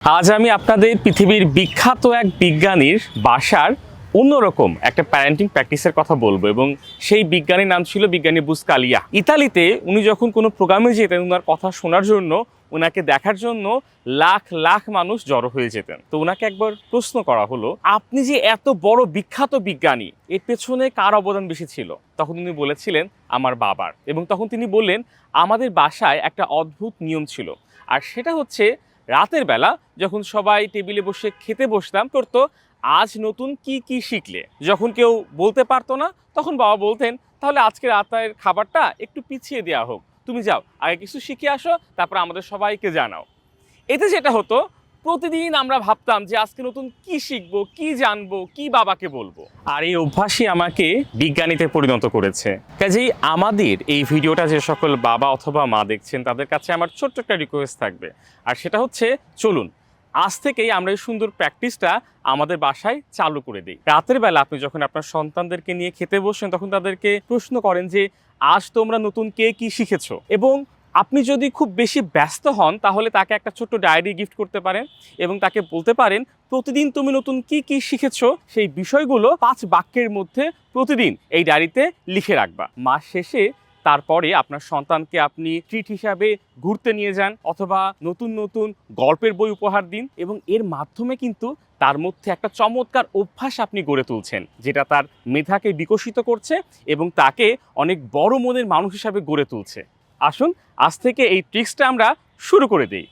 আজ আমি আপনাদের পৃথিবীর বিখ্যাত এক বিজ্ঞানীর বাসার অন্যরকম একটা প্যারেন্টিং প্র্যাকটিসের কথা বলবো এবং সেই বিজ্ঞানীর নাম ছিল বিজ্ঞানী বুসকালিয়া। ইতালিতে উনি যখন কোনো প্রোগ্রামে যেতেন ওনার কথা শোনার জন্য, ওনাকে দেখার জন্য লাখ লাখ মানুষ জড়ো হয়ে যেতেন। তো ওনাকে একবার প্রশ্ন করা হলো, আপনি যে এত বড় বিখ্যাত বিজ্ঞানী, এর পেছনে কার অবদান বেশি ছিল? তখন উনি বলেছিলেন আমার বাবার। এবং তখন তিনি বললেন, আমাদের বাসায় একটা অদ্ভুত নিয়ম ছিল, আর সেটা হচ্ছে রাতের বেলা যখন সবাই টেবিলে বসে খেতে বসতাম করতো, আজ নতুন কি কি শিখলে? যখন কেউ বলতে পারতো না তখন বাবা বলতেন, তাহলে আজকে রাতের খাবারটা একটু পিছিয়ে দেওয়া হোক, তুমি যাও আগে কিছু শিখে আসো, তারপর আমাদের সবাইকে জানাও। এতে যেটা হতো, প্রতিদিন আমরা ভাবতাম যে আজকে নতুন কি শিখবো, কি জানবো, কি বাবাকে বলবো। আর এই অভ্যাসই আমাকে বিজ্ঞানীতে পরিণত করেছে। কাজেই আমাদের এই ভিডিওটা যে সকল বাবা অথবা মা দেখছেন, তাদের কাছে আমার ছোট্ট একটা রিকোয়েস্ট থাকবে, আর সেটা হচ্ছে, চলুন আজ থেকেই আমরা এই সুন্দর প্র্যাকটিসটা আমাদের বাসায় চালু করে দিই। রাতের বেলা আপনি যখন আপনার সন্তানদেরকে নিয়ে খেতে বসেন, তখন তাদেরকে প্রশ্ন করেন যে আজ তোমরা নতুন কে কি শিখেছো। এবং আপনি যদি খুব বেশি ব্যস্ত হন, তাহলে তাকে একটা ছোট্ট ডায়েরি গিফট করতে পারেন এবং তাকে বলতে পারেন, প্রতিদিন তুমি নতুন কি কি শিখেছো সেই বিষয়গুলো 5 বাক্যের মধ্যে প্রতিদিন এই ডায়েরিতে লিখে রাখবা। মাস শেষে তারপরে আপনার সন্তানকে আপনি ট্রিট হিসাবে ঘুরতে নিয়ে যান অথবা নতুন নতুন গল্পের বই উপহার দিন, এবং এর মাধ্যমে কিন্তু তার মধ্যে একটা চমৎকার অভ্যাস আপনি গড়ে তুলছেন, যেটা তার মেধাকে বিকশিত করছে এবং তাকে অনেক বড় মনের মানুষ হিসাবে গড়ে তুলছে। আসুন আজ থেকে এই ট্রিক্সটা আমরা শুরু করে দিই।